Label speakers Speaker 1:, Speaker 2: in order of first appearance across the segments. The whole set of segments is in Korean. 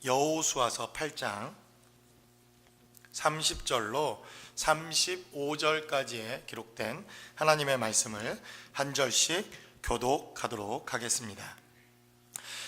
Speaker 1: 여호수아서 8장 30절로 35절까지에 기록된 하나님의 말씀을 한 절씩 교독하도록 하겠습니다.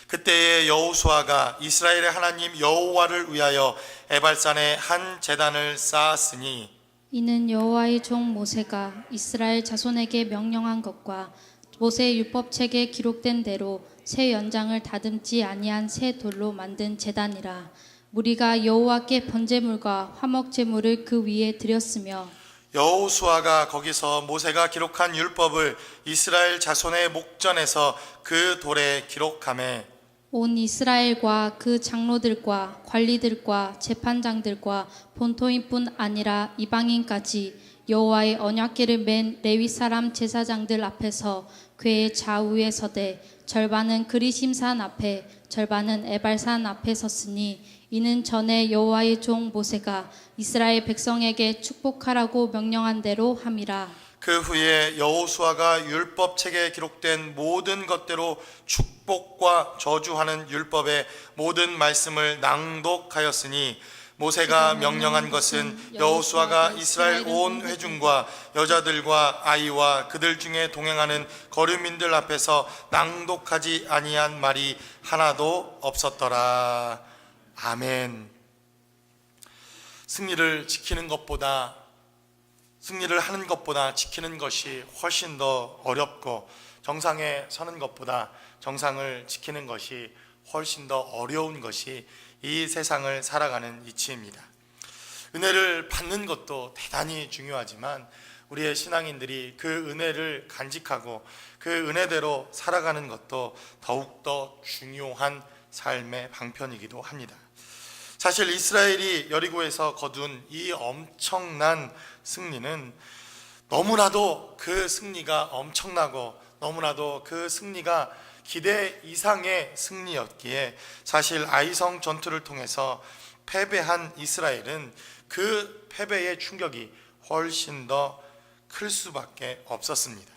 Speaker 1: 그때에 여호수아가 이스라엘의 하나님 여호와를 위하여 에발산에 한 제단을 쌓았으니
Speaker 2: 이는 여호와의 종 모세가 이스라엘 자손에게 명령한 것과 모세 율법책에 기록된 대로 새 연장을 다듬지 아니한 새 돌로 만든 제단이라. 무리가 여호와께 번제물과 화목 제물을 그 위에 드렸으며
Speaker 1: 여호수아가 거기서 모세가 기록한 율법을 이스라엘 자손의 목전에서 그 돌에 기록하매
Speaker 2: 온 이스라엘과 그 장로들과 관리들과 재판장들과 본토인뿐 아니라 이방인까지 여호와의 언약궤를 맨 레위 사람 제사장들 앞에서 궤의 좌우에 서되 절반은 그리심산 앞에 절반은 에발산 앞에 섰으니 이는 전에 여호와의 종 모세가 이스라엘 백성에게 축복하라고 명령한 대로 함이라.
Speaker 1: 그 후에 여호수아가 율법책에 기록된 모든 것대로 축복과 저주하는 율법의 모든 말씀을 낭독하였으니 모세가 명령한 것은 여호수아가 이스라엘 온 회중과 여자들과 아이와 그들 중에 동행하는 거류민들 앞에서 낭독하지 아니한 말이 하나도 없었더라. 아멘. 승리를 하는 것보다 지키는 것이 훨씬 더 어렵고 정상에 서는 것보다 정상을 지키는 것이 훨씬 더 어려운 것이 이 세상을 살아가는 이치입니다. 은혜를 받는 것도 대단히 중요하지만 우리의 신앙인들이 그 은혜를 간직하고 그 은혜대로 살아가는 것도 더욱더 중요한 삶의 방편이기도 합니다. 사실 이스라엘이 여리고에서 거둔 이 엄청난 승리는 너무나도 그 승리가 엄청나고 너무나도 그 승리가 기대 이상의 승리였기에 사실 아이성 전투를 통해서 패배한 이스라엘은 그 패배의 충격이 훨씬 더 클 수밖에 없었습니다.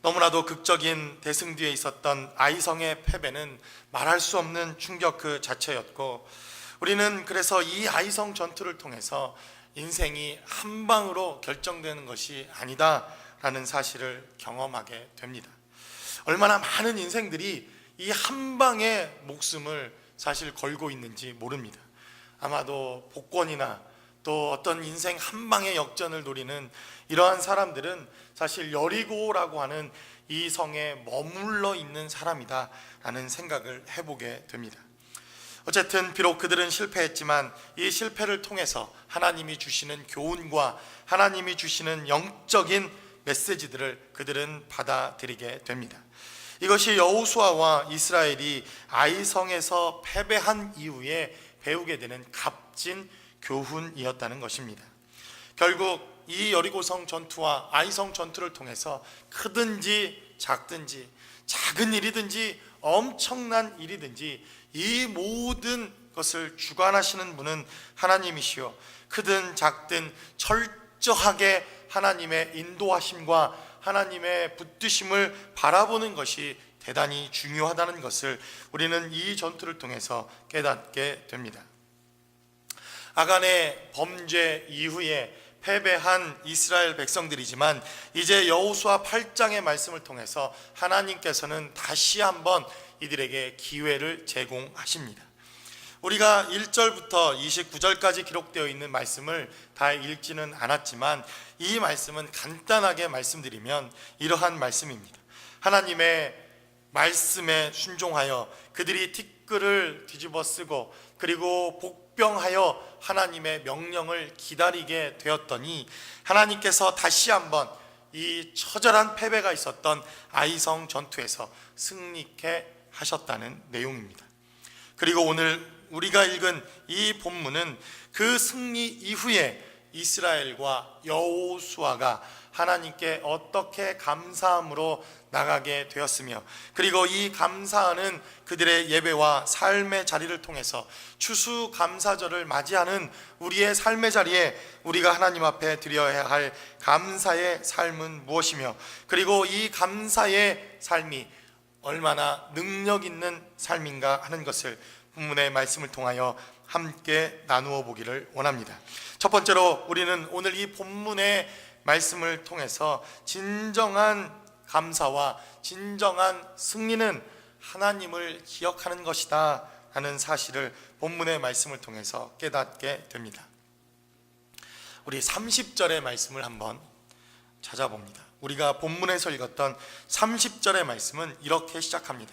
Speaker 1: 너무나도 극적인 대승 뒤에 있었던 아이성의 패배는 말할 수 없는 충격 그 자체였고 우리는 그래서 이 아이성 전투를 통해서 인생이 한 방으로 결정되는 것이 아니다라는 사실을 경험하게 됩니다. 얼마나 많은 인생들이 이 한 방의 목숨을 사실 걸고 있는지 모릅니다. 아마도 복권이나 또 어떤 인생 한 방의 역전을 노리는 이러한 사람들은 사실 여리고라고 하는 이 성에 머물러 있는 사람이다라는 생각을 해보게 됩니다. 어쨌든 비록 그들은 실패했지만 이 실패를 통해서 하나님이 주시는 교훈과 하나님이 주시는 영적인 메시지들을 그들은 받아들이게 됩니다. 이것이 여호수아와 이스라엘이 아이성에서 패배한 이후에 배우게 되는 값진 교훈이었다는 것입니다. 결국 이 여리고성 전투와 아이성 전투를 통해서 크든지 작든지 작은 일이든지 엄청난 일이든지 이 모든 것을 주관하시는 분은 하나님이시요 크든 작든 철저하게 하나님의 인도하심과 하나님의 붙드심을 바라보는 것이 대단히 중요하다는 것을 우리는 이 전투를 통해서 깨닫게 됩니다. 아간의 범죄 이후에 패배한 이스라엘 백성들이지만 이제 여호수아 8장의 말씀을 통해서 하나님께서는 다시 한번 이들에게 기회를 제공하십니다. 우리가 1절부터 29절까지 기록되어 있는 말씀을 다 읽지는 않았지만 이 말씀은 간단하게 말씀드리면 이러한 말씀입니다. 하나님의 말씀에 순종하여 그들이 티끌을 뒤집어 쓰고 그리고 복병하여 하나님의 명령을 기다리게 되었더니 하나님께서 다시 한번 이 처절한 패배가 있었던 아이성 전투에서 승리케 하셨다는 내용입니다. 그리고 오늘 우리가 읽은 이 본문은 그 승리 이후에 이스라엘과 여호수아가 하나님께 어떻게 감사함으로 나가게 되었으며 그리고 이 감사하는 그들의 예배와 삶의 자리를 통해서 추수감사절을 맞이하는 우리의 삶의 자리에 우리가 하나님 앞에 드려야 할 감사의 삶은 무엇이며 그리고 이 감사의 삶이 얼마나 능력 있는 삶인가 하는 것을 본문의 말씀을 통하여 함께 나누어 보기를 원합니다. 첫 번째로 우리는 오늘 이 본문의 말씀을 통해서 진정한 감사와 진정한 승리는 하나님을 기억하는 것이다 하는 사실을 본문의 말씀을 통해서 깨닫게 됩니다. 우리 30절의 말씀을 한번 찾아봅니다. 우리가 본문에서 읽었던 30절의 말씀은 이렇게 시작합니다.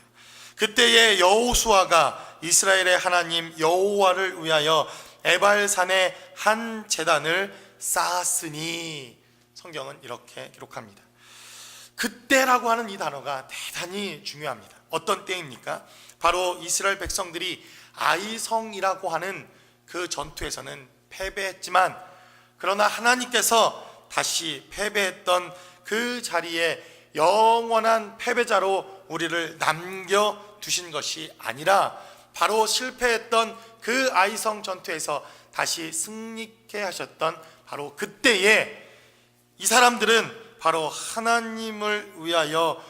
Speaker 1: 그때에 여호수아가 이스라엘의 하나님 여호와를 위하여 에발산에 한 제단을 쌓았으니, 성경은 이렇게 기록합니다. 그때라고 하는 이 단어가 대단히 중요합니다. 어떤 때입니까? 바로 이스라엘 백성들이 아이성이라고 하는 그 전투에서는 패배했지만, 그러나 하나님께서 다시 패배했던 그 자리에 영원한 패배자로 우리를 남겨두신 것이 아니라 바로 실패했던 그 아이성 전투에서 다시 승리케 하셨던 바로 그때에 이 사람들은 바로 하나님을 위하여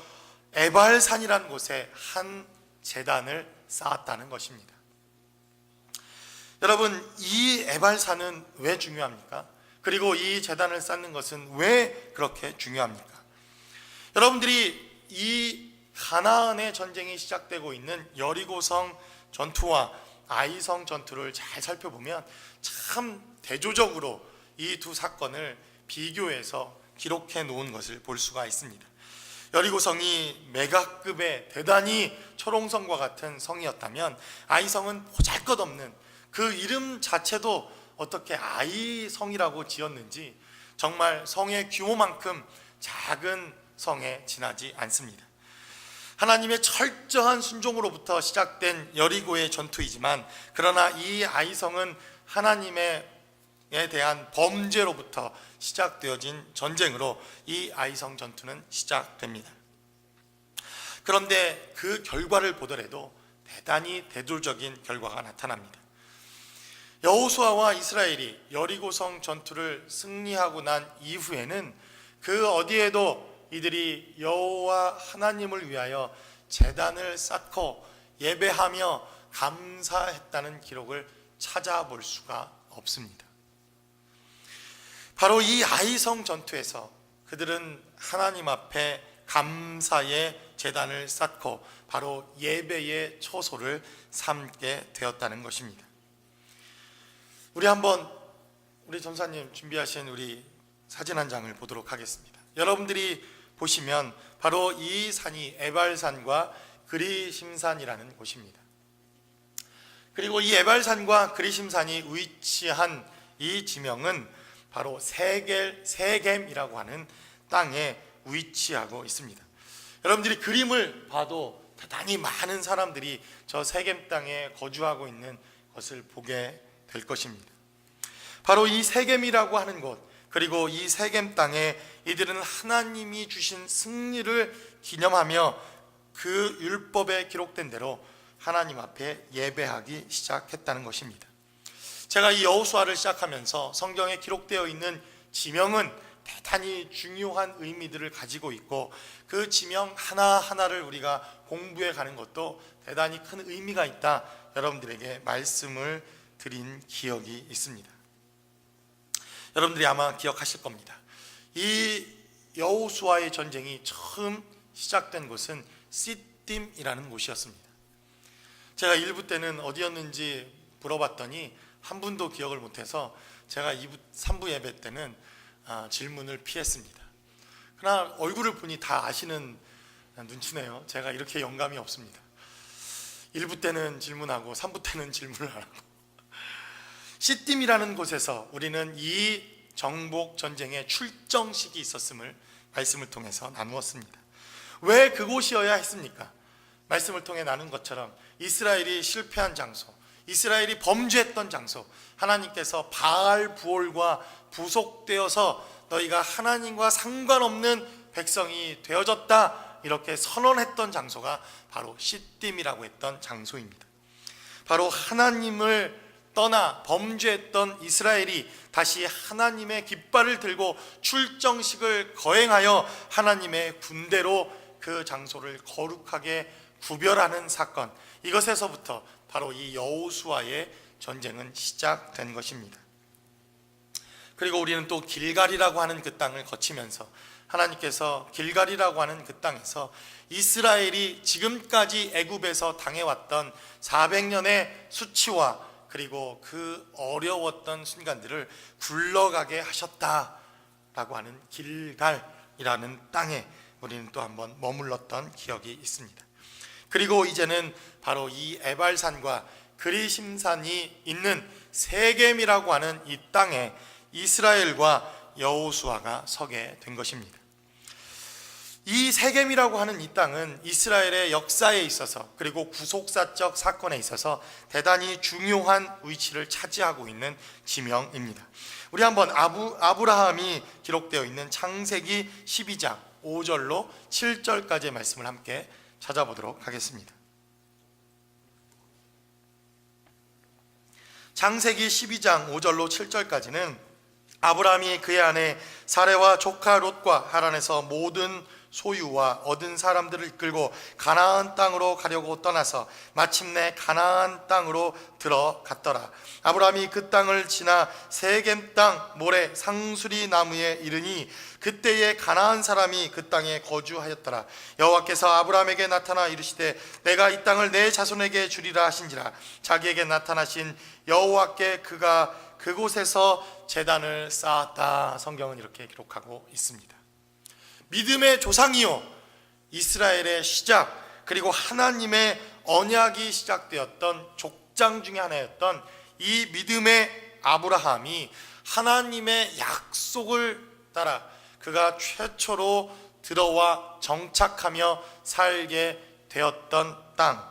Speaker 1: 에발산이라는 곳에 한 제단을 쌓았다는 것입니다. 여러분, 이 에발산은 왜 중요합니까? 그리고 이 제단을 쌓는 것은 왜 그렇게 중요합니까? 여러분들이 이 가나안의 전쟁이 시작되고 있는 여리고성 전투와 아이성 전투를 잘 살펴보면 참 대조적으로 이 두 사건을 비교해서 기록해 놓은 것을 볼 수가 있습니다. 여리고성이 메가급의 대단히 초롱성과 같은 성이었다면 아이성은 보잘것없는, 그 이름 자체도 어떻게 아이성이라고 지었는지 정말 성의 규모만큼 작은 성에 지나지 않습니다. 하나님의 철저한 순종으로부터 시작된 여리고의 전투이지만, 그러나 이 아이성은 하나님에 대한 범죄로부터 시작되어진 전쟁으로 이 아이성 전투는 시작됩니다. 그런데 그 결과를 보더라도 대단히 대조적인 결과가 나타납니다. 여호수아와 이스라엘이 여리고성 전투를 승리하고 난 이후에는 그 어디에도 이들이 여호와 하나님을 위하여 제단을 쌓고 예배하며 감사했다는 기록을 찾아볼 수가 없습니다. 바로 이 아이성 전투에서 그들은 하나님 앞에 감사의 제단을 쌓고 바로 예배의 초소를 삼게 되었다는 것입니다. 우리 한번 우리 전사님 준비하신 우리 사진 한 장을 보도록 하겠습니다. 여러분들이 보시면 바로 이 산이 에발산과 그리심산이라는 곳입니다. 그리고 이 에발산과 그리심산이 위치한 이 지명은 바로 세겜이라고 하는 땅에 위치하고 있습니다. 여러분들이 그림을 봐도 대단히 많은 사람들이 저 세겜 땅에 거주하고 있는 것을 보게 될 것입니다. 바로 이 세겜이라고 하는 곳, 그리고 이 세겜 땅에 이들은 하나님이 주신 승리를 기념하며 그 율법에 기록된 대로 하나님 앞에 예배하기 시작했다는 것입니다. 제가 이 여호수아를 시작하면서 성경에 기록되어 있는 지명은 대단히 중요한 의미들을 가지고 있고, 그 지명 하나하나를 우리가 공부해 가는 것도 대단히 큰 의미가 있다, 여러분들에게 말씀을 드린 기억이 있습니다. 여러분들이 아마 기억하실 겁니다. 이 여호수아의 전쟁이 처음 시작된 곳은 시딤이라는 곳이었습니다. 제가 1부 때는 어디였는지 물어봤더니 한 분도 기억을 못해서 제가 2부, 3부 예배 때는 질문을 피했습니다. 그러나 얼굴을 보니 다 아시는 눈치네요. 제가 이렇게 영감이 없습니다. 1부 때는 질문하고 3부 때는 질문을 안 하고. 시딤이라는 곳에서 우리는 이 정복 전쟁의 출정식이 있었음을 말씀을 통해서 나누었습니다. 왜 그곳이어야 했습니까? 말씀을 통해 나눈 것처럼 이스라엘이 실패한 장소, 이스라엘이 범죄했던 장소, 하나님께서 바알 부올과 부속되어서 너희가 하나님과 상관없는 백성이 되어졌다, 이렇게 선언했던 장소가 바로 시딤이라고 했던 장소입니다. 바로 하나님을 떠나 범죄했던 이스라엘이 다시 하나님의 깃발을 들고 출정식을 거행하여 하나님의 군대로 그 장소를 거룩하게 구별하는 사건, 이것에서부터 바로 이 여호수아의 전쟁은 시작된 것입니다. 그리고 우리는 또 길갈이라고 하는 그 땅을 거치면서 하나님께서 길갈이라고 하는 그 땅에서 이스라엘이 지금까지 애굽에서 당해왔던 400년의 수치와 그리고 그 어려웠던 순간들을 굴러가게 하셨다라고 하는 길갈이라는 땅에 우리는 또 한번 머물렀던 기억이 있습니다. 그리고 이제는 바로 이 에발산과 그리심산이 있는 세겜이라고 하는 이 땅에 이스라엘과 여호수아가 서게 된 것입니다. 이 세겜이라고 하는 이 땅은 이스라엘의 역사에 있어서 그리고 구속사적 사건에 있어서 대단히 중요한 위치를 차지하고 있는 지명입니다. 우리 한번 아브라함이 기록되어 있는 창세기 12장 5절로 7절까지의 말씀을 함께 찾아보도록 하겠습니다. 창세기 12장 5절로 7절까지는 아브라함이 그의 아내 사레와 조카 롯과 하란에서 모든 소유와 얻은 사람들을 이끌고 가나안 땅으로 가려고 떠나서 마침내 가나안 땅으로 들어갔더라. 아브라함이 그 땅을 지나 세겜 땅 모래 상수리 나무에 이르니 그때에 가나안 사람이 그 땅에 거주하였더라. 여호와께서 아브라함에게 나타나 이르시되 내가 이 땅을 내 자손에게 주리라 하신지라. 자기에게 나타나신 여호와께 그가 그곳에서 제단을 쌓았다. 성경은 이렇게 기록하고 있습니다. 믿음의 조상이요 이스라엘의 시작, 그리고 하나님의 언약이 시작되었던 족장 중에 하나였던 이 믿음의 아브라함이 하나님의 약속을 따라 그가 최초로 들어와 정착하며 살게 되었던 땅,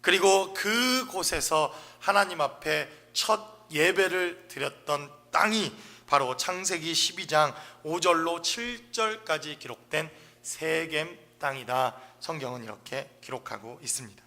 Speaker 1: 그리고 그곳에서 하나님 앞에 첫 예배를 드렸던 땅이 바로 창세기 12장 5절로 7절까지 기록된 세겜 땅이다. 성경은 이렇게 기록하고 있습니다.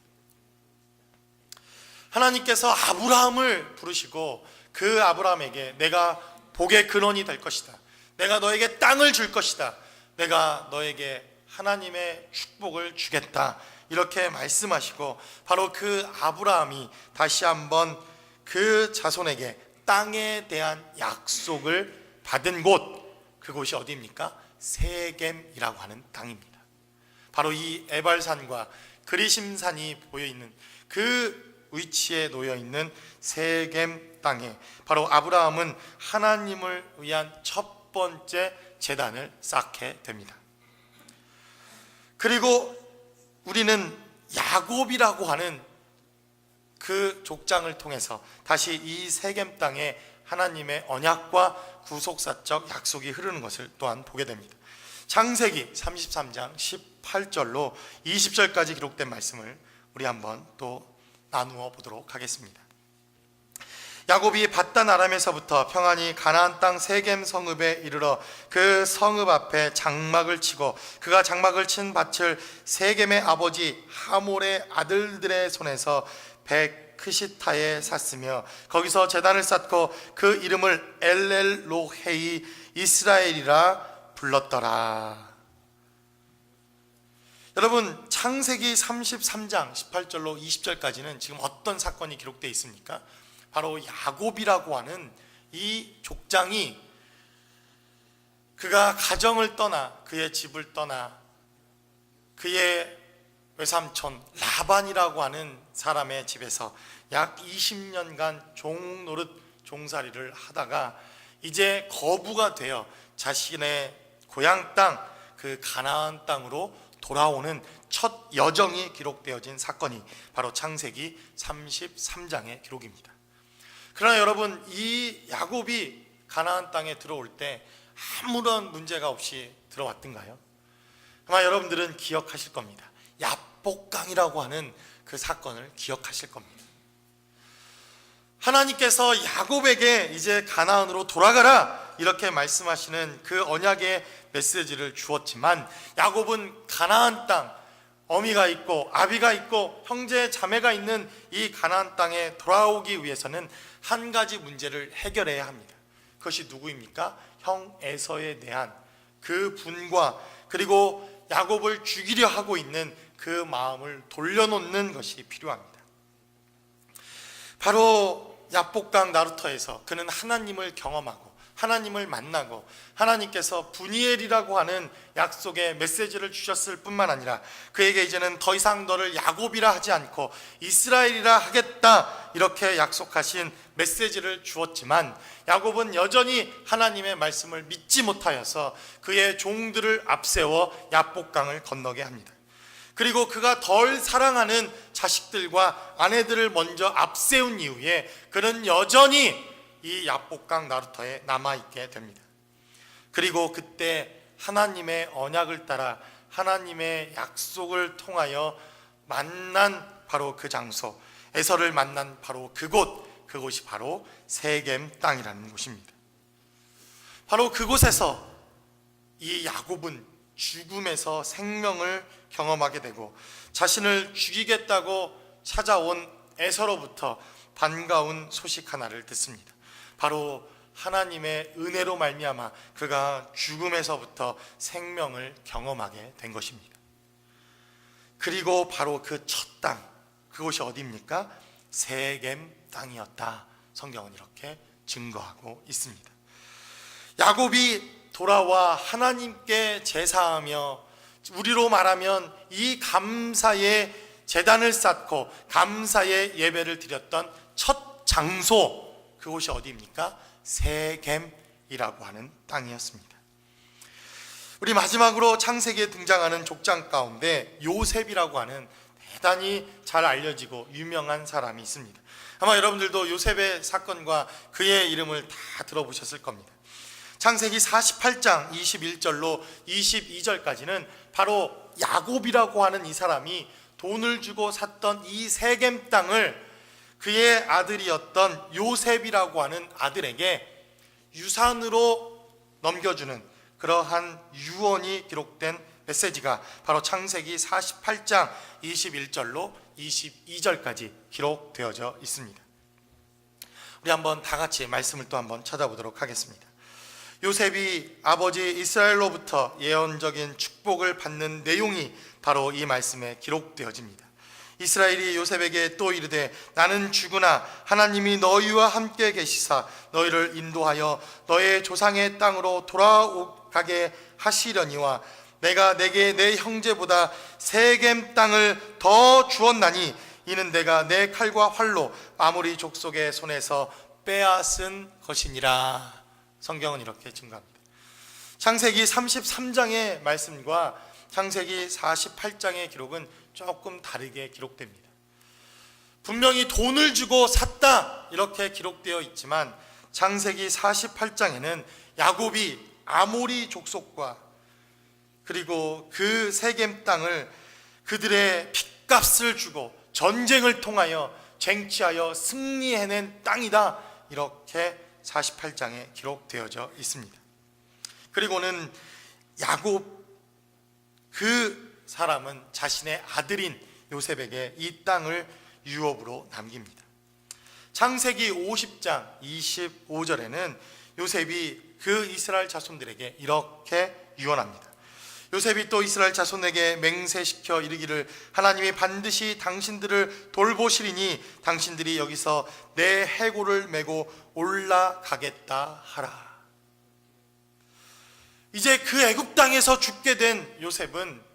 Speaker 1: 하나님께서 아브라함을 부르시고 그 아브라함에게 내가 복의 근원이 될 것이다, 내가 너에게 땅을 줄 것이다, 내가 너에게 하나님의 축복을 주겠다, 이렇게 말씀하시고 바로 그 아브라함이 다시 한번 그 자손에게 땅에 대한 약속을 받은 곳, 그곳이 어디입니까? 세겜이라고 하는 땅입니다. 바로 이 에발산과 그리심산이 보여있는 그 위치에 놓여있는 세겜 땅에 바로 아브라함은 하나님을 위한 첫 번째 제단을 쌓게 됩니다. 그리고 우리는 야곱이라고 하는 그 족장을 통해서 다시 이 세겜 땅에 하나님의 언약과 구속사적 약속이 흐르는 것을 또한 보게 됩니다. 창세기 33장 18절로 20절까지 기록된 말씀을 우리 한번 또 나누어 보도록 하겠습니다. 야곱이 밧단 아람에서부터 평안히 가나안 땅 세겜 성읍에 이르러 그 성읍 앞에 장막을 치고 그가 장막을 친 밭을 세겜의 아버지 하몰의 아들들의 손에서 베크시타에 샀으며 거기서 제단을 쌓고 그 이름을 엘렐로헤이 이스라엘이라 불렀더라. 여러분, 창세기 33장 18절로 20절까지는 지금 어떤 사건이 기록되어 있습니까? 바로 야곱이라고 하는 이 족장이 그가 가정을 떠나 그의 집을 떠나 그의 외삼촌 라반이라고 하는 사람의 집에서 약 20년간 종노릇 종살이를 하다가 이제 거부가 되어 자신의 고향 땅, 그 가나안 땅으로 돌아오는 첫 여정이 기록되어진 사건이 바로 창세기 33장의 기록입니다. 그러나 여러분, 이 야곱이 가나안 땅에 들어올 때 아무런 문제가 없이 들어왔던가요? 아마 여러분들은 기억하실 겁니다. 야복강이라고 하는 그 사건을 기억하실 겁니다. 하나님께서 야곱에게 이제 가나안으로 돌아가라 이렇게 말씀하시는 그 언약의 메시지를 주었지만 야곱은 가나안 땅, 어미가 있고 아비가 있고 형제 자매가 있는 이 가나안 땅에 돌아오기 위해서는 한 가지 문제를 해결해야 합니다. 그것이 누구입니까? 형 에서에 대한 그 분과 그리고 야곱을 죽이려 하고 있는 그 마음을 돌려놓는 것이 필요합니다. 바로 야복강 나루터에서 그는 하나님을 경험하고 하나님을 만나고 하나님께서 분이엘이라고 하는 약속의 메시지를 주셨을 뿐만 아니라 그에게 이제는 더 이상 너를 야곱이라 하지 않고 이스라엘이라 하겠다 이렇게 약속하신 메시지를 주었지만 야곱은 여전히 하나님의 말씀을 믿지 못하여서 그의 종들을 앞세워 야복강을 건너게 합니다. 그리고 그가 덜 사랑하는 자식들과 아내들을 먼저 앞세운 이후에 그는 여전히 이 야복강 나루터에 남아있게 됩니다. 그리고 그때 하나님의 언약을 따라 하나님의 약속을 통하여 만난 바로 그 장소, 에서를 만난 바로 그곳이 바로 세겜 땅이라는 곳입니다. 바로 그곳에서 이 야곱은 죽음에서 생명을 경험하게 되고 자신을 죽이겠다고 찾아온 에서로부터 반가운 소식 하나를 듣습니다. 바로 하나님의 은혜로 말미암아 그가 죽음에서부터 생명을 경험하게 된 것입니다. 그리고 바로 그 첫 땅, 그곳이 어디입니까? 세겜 땅이었다. 성경은 이렇게 증거하고 있습니다. 야곱이 돌아와 하나님께 제사하며 우리로 말하면 이 감사의 제단을 쌓고 감사의 예배를 드렸던 첫 장소, 그곳이 어디입니까? 세겜이라고 하는 땅이었습니다. 우리 마지막으로 창세기에 등장하는 족장 가운데 요셉이라고 하는 대단히 잘 알려지고 유명한 사람이 있습니다. 아마 여러분들도 요셉의 사건과 그의 이름을 다 들어보셨을 겁니다. 창세기 48장 21절로 22절까지는 바로 야곱이라고 하는 이 사람이 돈을 주고 샀던 이 세겜 땅을 그의 아들이었던 요셉이라고 하는 아들에게 유산으로 넘겨주는 그러한 유언이 기록된 메시지가 바로 창세기 48장 21절로 22절까지 기록되어져 있습니다. 우리 한번 다 같이 말씀을 또 한번 찾아보도록 하겠습니다. 요셉이 아버지 이스라엘로부터 예언적인 축복을 받는 내용이 바로 이 말씀에 기록되어집니다. 이스라엘이 요셉에게 또 이르되 나는 주구나 하나님이 너희와 함께 계시사 너희를 인도하여 너의 조상의 땅으로 돌아가게 하시려니와 내가 내게 내 형제보다 세겜 땅을 더 주었나니 이는 내가 내 칼과 활로 아모리 족속의 손에서 빼앗은 것이니라. 성경은 이렇게 증거합니다. 창세기 33장의 말씀과 창세기 48장의 기록은 조금 다르게 기록됩니다. 분명히 돈을 주고 샀다 이렇게 기록되어 있지만 창세기 48장에는 야곱이 아모리 족속과 그리고 그 세겜 땅을 그들의 핏값을 주고 전쟁을 통하여 쟁취하여 승리해낸 땅이다 이렇게 48장에 기록되어져 있습니다. 그리고는 야곱 그 사람은 자신의 아들인 요셉에게 이 땅을 유업으로 남깁니다. 창세기 50장 25절에는 요셉이 그 이스라엘 자손들에게 이렇게 유언합니다. 요셉이 또 이스라엘 자손에게 맹세시켜 이르기를 하나님이 반드시 당신들을 돌보시리니 당신들이 여기서 내 해골을 메고 올라가겠다 하라. 이제 그 애굽 땅에서 죽게 된 요셉은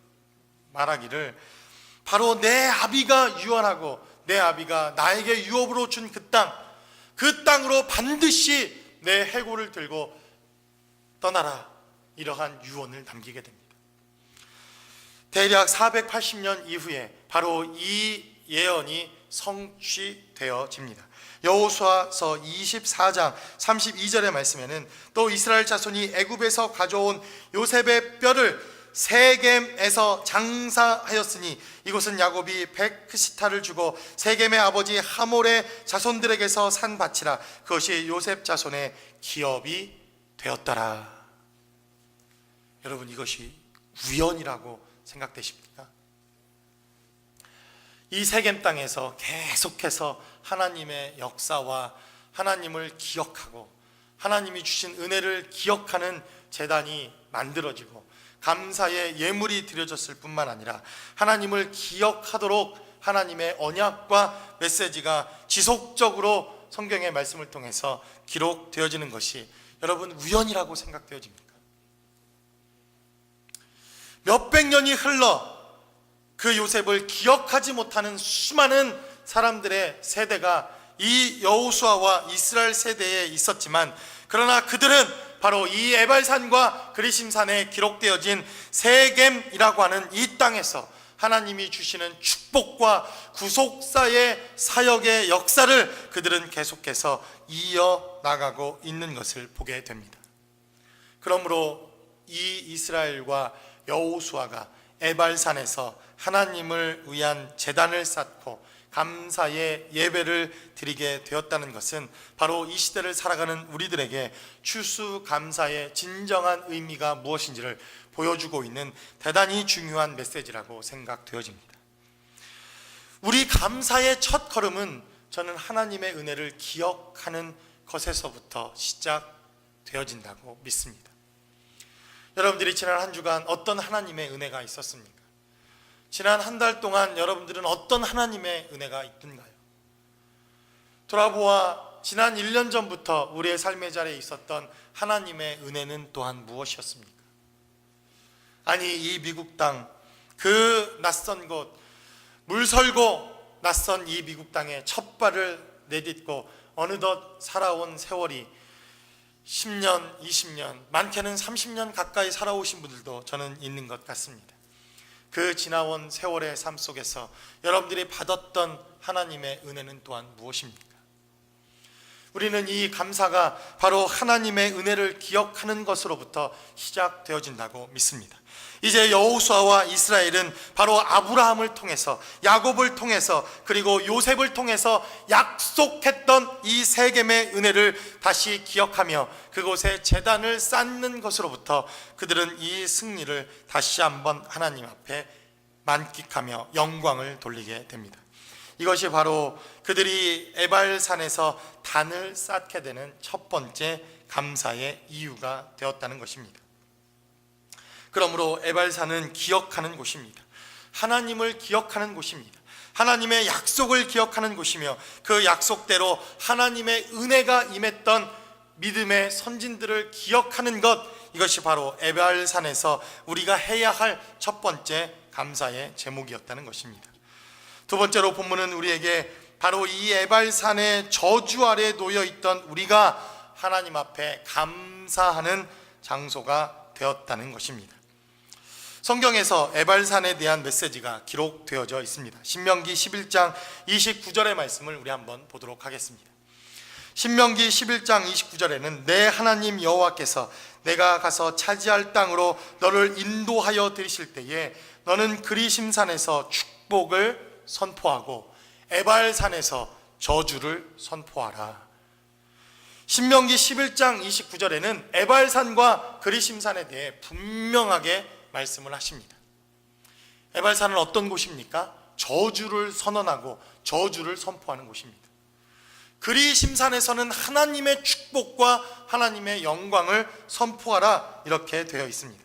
Speaker 1: 말하기를 바로 내 아비가 유언하고 내 아비가 나에게 유업으로 준 그 땅으로 반드시 내 해골을 들고 떠나라 이러한 유언을 남기게 됩니다. 대략 480년 이후에 바로 이 예언이 성취되어집니다. 여호수아서 24장 32절의 말씀에는 또 이스라엘 자손이 애굽에서 가져온 요셉의 뼈를 세겜에서 장사하였으니 이곳은 야곱이 백시타를 주고 세겜의 아버지 하몰의 자손들에게서 산 밭이라 그것이 요셉 자손의 기업이 되었더라. 여러분 이것이 우연이라고 생각되십니까? 이 세겜 땅에서 계속해서 하나님의 역사와 하나님을 기억하고 하나님이 주신 은혜를 기억하는 제단이 만들어지고 감사의 예물이 드려졌을 뿐만 아니라 하나님을 기억하도록 하나님의 언약과 메시지가 지속적으로 성경의 말씀을 통해서 기록되어지는 것이 여러분 우연이라고 생각되어집니까? 몇백 년이 흘러 그 요셉을 기억하지 못하는 수많은 사람들의 세대가 이 여호수아와 이스라엘 세대에 있었지만, 그러나 그들은 바로 이 에발산과 그리심산에 기록되어진 세겜이라고 하는 이 땅에서 하나님이 주시는 축복과 구속사의 사역의 역사를 그들은 계속해서 이어나가고 있는 것을 보게 됩니다. 그러므로 이 이스라엘과 여호수아가 에발산에서 하나님을 위한 제단을 쌓고 감사의 예배를 드리게 되었다는 것은 바로 이 시대를 살아가는 우리들에게 추수감사의 진정한 의미가 무엇인지를 보여주고 있는 대단히 중요한 메시지라고 생각되어집니다. 우리 감사의 첫 걸음은 저는 하나님의 은혜를 기억하는 것에서부터 시작되어진다고 믿습니다. 여러분들이 지난 한 주간 어떤 하나님의 은혜가 있었습니까? 지난 한 달 동안 여러분들은 어떤 하나님의 은혜가 있던가요? 돌아보아 지난 1년 전부터 우리의 삶의 자리에 있었던 하나님의 은혜는 또한 무엇이었습니까? 아니, 이 미국 땅, 그 낯선 곳, 물설고 낯선 이 미국 땅에 첫 발을 내딛고 어느덧 살아온 세월이 10년, 20년, 많게는 30년 가까이 살아오신 분들도 저는 있는 것 같습니다. 그 지나온 세월의 삶 속에서 여러분들이 받았던 하나님의 은혜는 또한 무엇입니까? 우리는 이 감사가 바로 하나님의 은혜를 기억하는 것으로부터 시작되어진다고 믿습니다. 이제 여호수아와 이스라엘은 바로 아브라함을 통해서, 야곱을 통해서, 그리고 요셉을 통해서 약속했던 이 세겜의 은혜를 다시 기억하며 그곳에 제단을 쌓는 것으로부터 그들은 이 승리를 다시 한번 하나님 앞에 만끽하며 영광을 돌리게 됩니다. 이것이 바로 그들이 에발산에서 단을 쌓게 되는 첫 번째 감사의 이유가 되었다는 것입니다. 그러므로 에발산은 기억하는 곳입니다. 하나님을 기억하는 곳입니다. 하나님의 약속을 기억하는 곳이며 그 약속대로 하나님의 은혜가 임했던 믿음의 선진들을 기억하는 것, 이것이 바로 에발산에서 우리가 해야 할 첫 번째 감사의 제목이었다는 것입니다. 두 번째로 본문은 우리에게 바로 이 에발산의 저주 아래 놓여 있던 우리가 하나님 앞에 감사하는 장소가 되었다는 것입니다. 성경에서 에발산에 대한 메시지가 기록되어져 있습니다. 신명기 11장 29절의 말씀을 우리 한번 보도록 하겠습니다. 신명기 11장 29절에는 내 하나님 여호와께서 내가 가서 차지할 땅으로 너를 인도하여 들이실 때에 너는 그리심산에서 축복을 선포하고 에발산에서 저주를 선포하라. 신명기 11장 29절에는 에발산과 그리심산에 대해 분명하게 말씀을 하십니다. 에발산은 어떤 곳입니까? 저주를 선언하고 저주를 선포하는 곳입니다. 그리심산에서는 하나님의 축복과 하나님의 영광을 선포하라, 이렇게 되어 있습니다.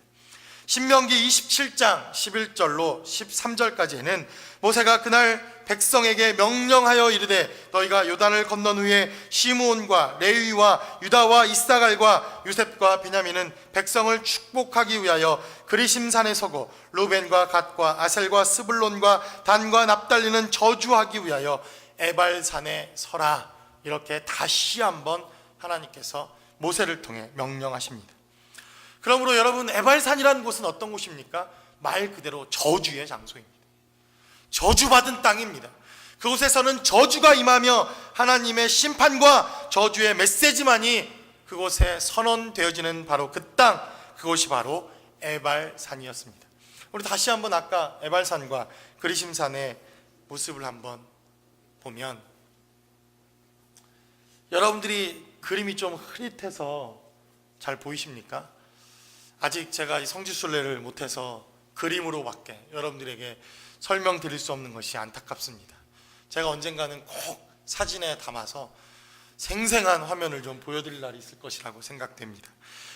Speaker 1: 신명기 27장 11절로 13절까지에는 모세가 그날 백성에게 명령하여 이르되 너희가 요단을 건넌 후에 시므온과 레위와 유다와 이사갈과 요셉과 베냐민은 백성을 축복하기 위하여 그리심산에 서고 루벤과 갓과 아셀과 스불론과 단과 납달리는 저주하기 위하여 에발산에 서라, 이렇게 다시 한번 하나님께서 모세를 통해 명령하십니다. 그러므로 여러분, 에발산이라는 곳은 어떤 곳입니까? 말 그대로 저주의 장소입니다. 저주받은 땅입니다. 그곳에서는 저주가 임하며 하나님의 심판과 저주의 메시지만이 그곳에 선언되어지는 바로 그 땅, 그곳이 바로 에발산이었습니다. 우리 다시 한번 아까 에발산과 그리심산의 모습을 한번 보면, 여러분들이 그림이 좀 흐릿해서 잘 보이십니까? 아직 제가 이 성지순례를 못해서 그림으로밖에 여러분들에게 설명드릴 수 없는 것이 안타깝습니다. 제가 언젠가는 꼭 사진에 담아서 생생한 화면을 좀 보여드릴 날이 있을 것이라고 생각됩니다.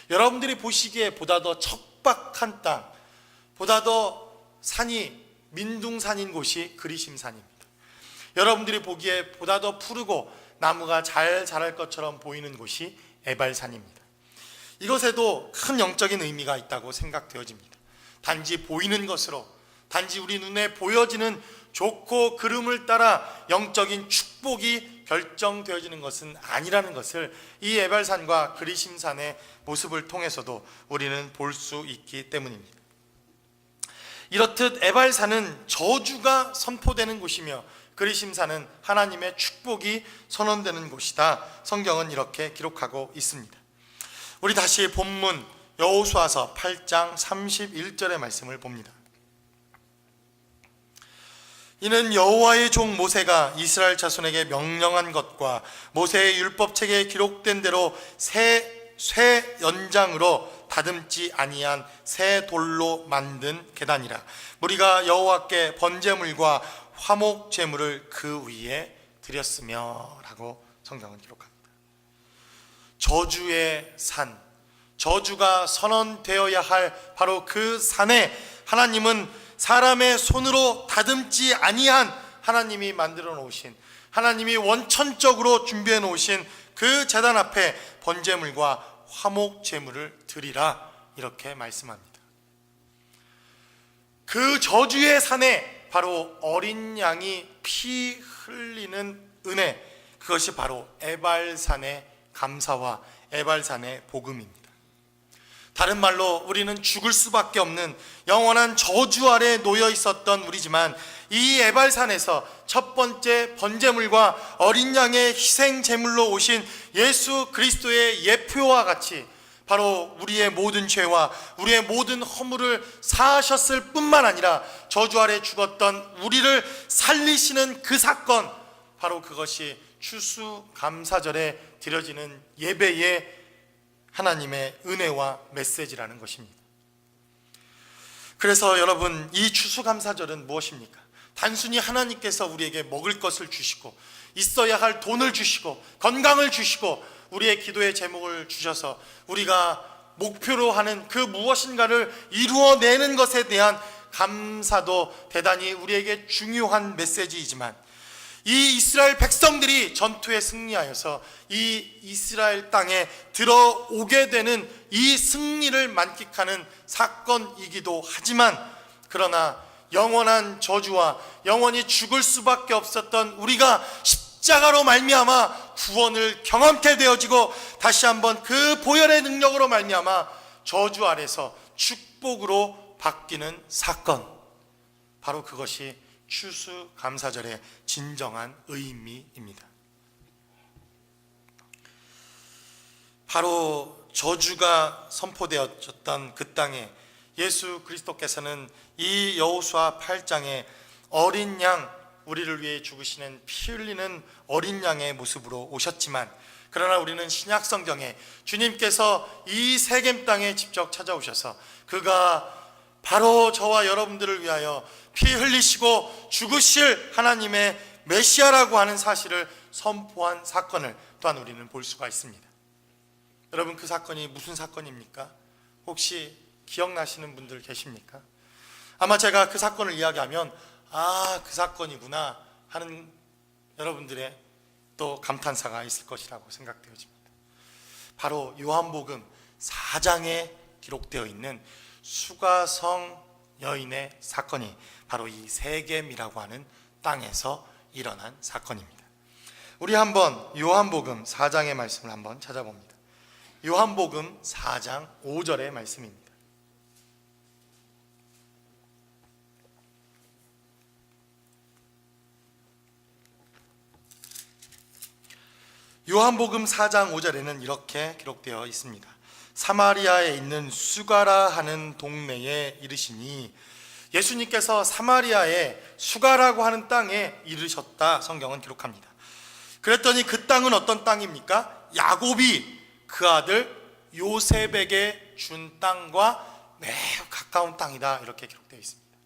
Speaker 1: 여러분들이 보시기에 보다 더 척박한 땅, 보다 더 산이 민둥산인 곳이 그리심산입니다. 여러분들이 보기에 보다 더 푸르고 나무가 잘 자랄 것처럼 보이는 곳이 에발산입니다. 이것에도 큰 영적인 의미가 있다고 생각되어집니다. 단지 보이는 것으로, 단지 우리 눈에 보여지는 좋고 그름을 따라 영적인 축복이 결정되어지는 것은 아니라는 것을 이 에발산과 그리심산의 모습을 통해서도 우리는 볼 수 있기 때문입니다. 이렇듯 에발산은 저주가 선포되는 곳이며 그리심산은 하나님의 축복이 선언되는 곳이다. 성경은 이렇게 기록하고 있습니다. 우리 다시 본문 여호수아서 8장 31절의 말씀을 봅니다. 이는 여호와의 종 모세가 이스라엘 자손에게 명령한 것과 모세의 율법책에 기록된 대로 쇠 연장으로 다듬지 아니한 새 돌로 만든 계단이라. 우리가 여호와께 번제물과 화목 제물을 그 위에 드렸으며 라고 성경은 기록합니다. 저주의 산, 저주가 선언되어야 할 바로 그 산에 하나님은 사람의 손으로 다듬지 아니한, 하나님이 만들어 놓으신, 하나님이 원천적으로 준비해 놓으신 그 제단 앞에 번제물과 화목 제물을 드리라, 이렇게 말씀합니다. 그 저주의 산에 바로 어린 양이 피 흘리는 은혜, 그것이 바로 에발산의 감사와 에발산의 복음입니다. 다른 말로 우리는 죽을 수밖에 없는 영원한 저주 아래 놓여 있었던 우리지만, 이 에발산에서 첫 번째 번제물과 어린 양의 희생 제물로 오신 예수 그리스도의 예표와 같이 바로 우리의 모든 죄와 우리의 모든 허물을 사하셨을 뿐만 아니라 저주 아래 죽었던 우리를 살리시는 그 사건, 바로 그것이 추수감사절에 드려지는 예배의 하나님의 은혜와 메시지라는 것입니다. 그래서 여러분, 이 추수감사절은 무엇입니까? 단순히 하나님께서 우리에게 먹을 것을 주시고 있어야 할 돈을 주시고 건강을 주시고 우리의 기도의 제목을 주셔서 우리가 목표로 하는 그 무엇인가를 이루어내는 것에 대한 감사도 대단히 우리에게 중요한 메시지이지만, 이 이스라엘 백성들이 전투에 승리하여서 이 이스라엘 땅에 들어오게 되는 이 승리를 만끽하는 사건이기도 하지만, 그러나 영원한 저주와 영원히 죽을 수밖에 없었던 우리가 십자가로 말미암아 구원을 경험케 되어지고 다시 한번 그 보혈의 능력으로 말미암아 저주 아래서 축복으로 바뀌는 사건, 바로 그것이 추수감사절의 진정한 의미입니다. 바로 저주가 선포되어졌던 그 땅에 예수 그리스도께서는 이 여호수아 8장에 어린 양, 우리를 위해 죽으시는 피 흘리는 어린 양의 모습으로 오셨지만, 그러나 우리는 신약 성경에 주님께서 이 세겜 땅에 직접 찾아오셔서 그가 바로 저와 여러분들을 위하여 피 흘리시고 죽으실 하나님의 메시아라고 하는 사실을 선포한 사건을 또한 우리는 볼 수가 있습니다. 여러분, 그 사건이 무슨 사건입니까? 혹시 기억나시는 분들 계십니까? 아마 제가 그 사건을 이야기하면 그 사건이구나 하는 여러분들의 또 감탄사가 있을 것이라고 생각되어집니다. 바로 요한복음 4장에 기록되어 있는 수가성 여인의 사건이 바로 이 세겜이라고 하는 땅에서 일어난 사건입니다. 우리 한번 요한복음 4장의 말씀을 한번 찾아봅니다. 요한복음 4장 5절의 말씀입니다. 요한복음 4장 5절에는 이렇게 기록되어 있습니다. 사마리아에 있는 수가라 하는 동네에 이르시니, 예수님께서 사마리아의 수가라고 하는 땅에 이르셨다, 성경은 기록합니다. 그랬더니 그 땅은 어떤 땅입니까? 야곱이 그 아들 요셉에게 준 땅과 매우 가까운 땅이다, 이렇게 기록되어 있습니다.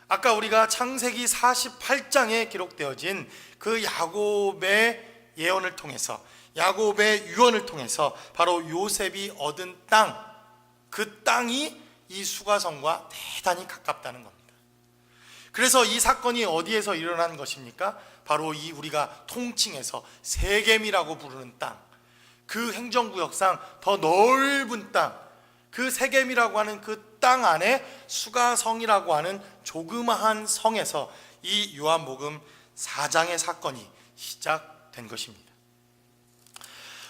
Speaker 1: 아까 우리가 창세기 48장에 기록되어진 그 야곱의 예언을 통해서, 야곱의 유언을 통해서 바로 요셉이 얻은 땅, 그 땅이 이 수가성과 대단히 가깝다는 겁니다. 그래서 이 사건이 어디에서 일어난 것입니까? 바로 이 우리가 통칭해서 세겜이라고 부르는 땅, 그 행정구역상 더 넓은 땅, 그 세겜이라고 하는 그 땅 안에 수가성이라고 하는 조그마한 성에서 이 요한복음 4장의 사건이 시작된 것입니다.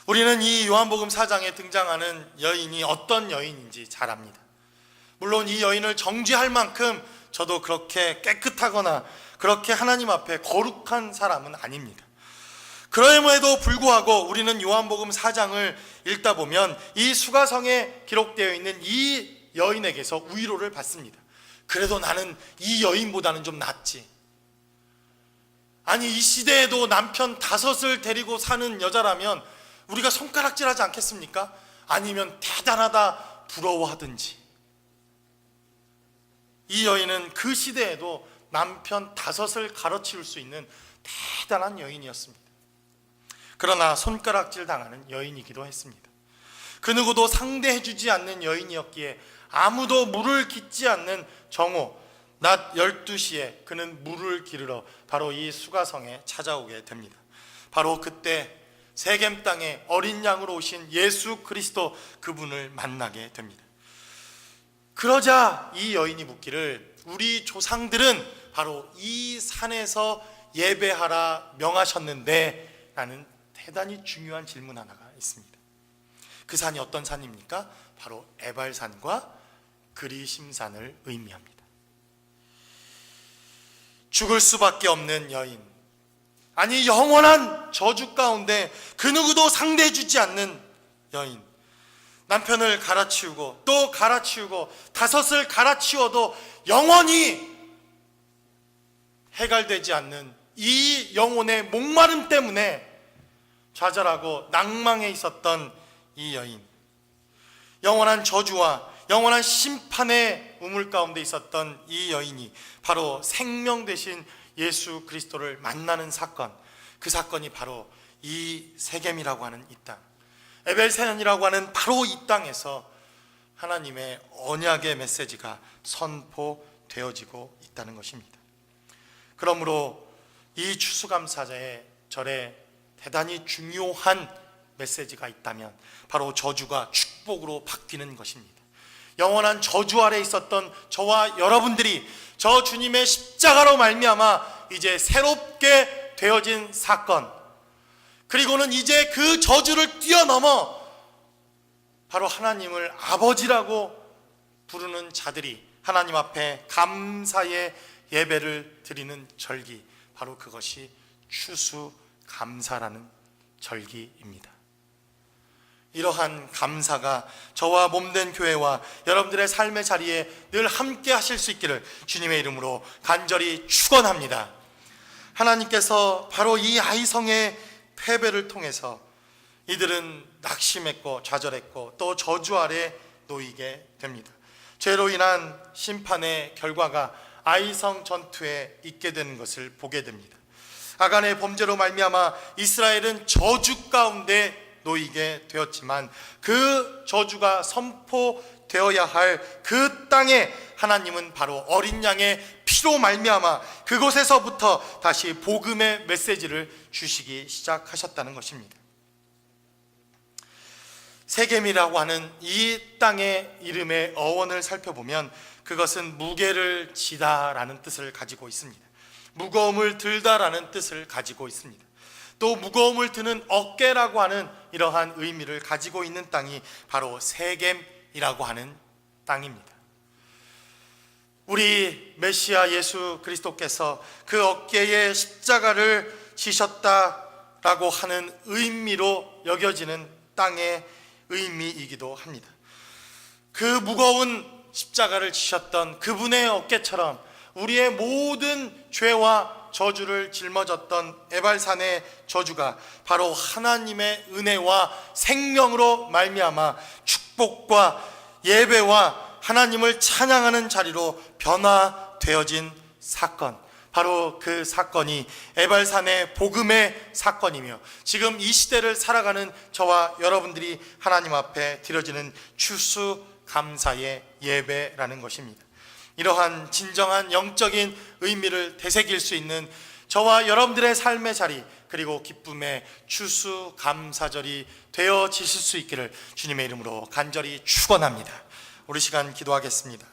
Speaker 1: 우리는 이 요한복음 4장에 등장하는 여인이 어떤 여인인지 잘 압니다. 물론 이 여인을 정죄할 만큼 저도 그렇게 깨끗하거나 그렇게 하나님 앞에 거룩한 사람은 아닙니다. 그럼에도 불구하고 우리는 요한복음 4장을 읽다 보면 이 수가성에 기록되어 있는 이 여인에게서 위로를 받습니다. 그래도 나는 이 여인보다는 좀 낫지. 아니, 이 시대에도 남편 5을 데리고 사는 여자라면 우리가 손가락질하지 않겠습니까? 아니면 대단하다 부러워하든지. 이 여인은 그 시대에도 남편 5을 가로치울 수 있는 대단한 여인이었습니다. 그러나 손가락질 당하는 여인이기도 했습니다. 그 누구도 상대해주지 않는 여인이었기에 아무도 물을 깃지 않는 정오, 낮 12시에 그는 물을 기르러 바로 이 수가성에 찾아오게 됩니다. 바로 그때 세겜 땅에 어린 양으로 오신 예수 그리스도, 그분을 만나게 됩니다. 그러자 이 여인이 묻기를, 우리 조상들은 바로 이 산에서 예배하라 명하셨는데, 라는 대단히 중요한 질문 하나가 있습니다. 그 산이 어떤 산입니까? 바로 에발산과 그리심산을 의미합니다. 죽을 수밖에 없는 여인, 아니 영원한 저주 가운데 그 누구도 상대해주지 않는 여인, 남편을 갈아치우고 또 갈아치우고 5을 갈아치워도 영원히 해결되지 않는 이 영혼의 목마름 때문에 좌절하고 낭망해 있었던 이 여인, 영원한 저주와 영원한 심판의 우물 가운데 있었던 이 여인이 바로 생명 되신 예수 그리스도를 만나는 사건, 그 사건이 바로 이 세겜이라고 하는 이 땅, 에벨산이라고 하는 바로 이 땅에서 하나님의 언약의 메시지가 선포되어지고 있다는 것입니다. 그러므로 이 추수감사절에 대단히 중요한 메시지가 있다면 바로 저주가 축복으로 바뀌는 것입니다. 영원한 저주 아래 있었던 저와 여러분들이 저 주님의 십자가로 말미암아 이제 새롭게 되어진 사건, 그리고는 이제 그 저주를 뛰어넘어 바로 하나님을 아버지라고 부르는 자들이 하나님 앞에 감사의 예배를 드리는 절기, 바로 그것이 추수감사라는 절기입니다. 이러한 감사가 저와 몸된 교회와 여러분들의 삶의 자리에 늘 함께 하실 수 있기를 주님의 이름으로 간절히 축원합니다. 하나님께서 바로 이 아이성의 패배를 통해서 이들은 낙심했고 좌절했고 또 저주 아래 놓이게 됩니다. 죄로 인한 심판의 결과가 아이성 전투에 있게 되는 것을 보게 됩니다. 아간의 범죄로 말미암아 이스라엘은 저주 가운데 놓이게 되었지만 그 저주가 선포되어야 할 그 땅에 하나님은 바로 어린 양의 피로 말미암아 그곳에서부터 다시 복음의 메시지를 주시기 시작하셨다는 것입니다. 세겜이라고 하는 이 땅의 이름의 어원을 살펴보면 그것은 무게를 지다라는 뜻을 가지고 있습니다. 무거움을 들다라는 뜻을 가지고 있습니다. 또 무거움을 드는 어깨라고 하는 이러한 의미를 가지고 있는 땅이 바로 세겜이라고 하는 땅입니다. 우리 메시아 예수 그리스도께서 그 어깨에 십자가를 지셨다라고 하는 의미로 여겨지는 땅의 의미이기도 합니다. 그 무거운 십자가를 지셨던 그분의 어깨처럼 우리의 모든 죄와 저주를 짊어졌던 에발산의 저주가 바로 하나님의 은혜와 생명으로 말미암아 축복과 예배와 하나님을 찬양하는 자리로 변화되어진 사건, 바로 그 사건이 에발산의 복음의 사건이며 지금 이 시대를 살아가는 저와 여러분들이 하나님 앞에 드려지는 추수감사의 예배라는 것입니다. 이러한 진정한 영적인 의미를 되새길 수 있는 저와 여러분들의 삶의 자리, 그리고 기쁨의 추수감사절이 되어지실 수 있기를 주님의 이름으로 간절히 축원합니다. 우리 시간 기도하겠습니다.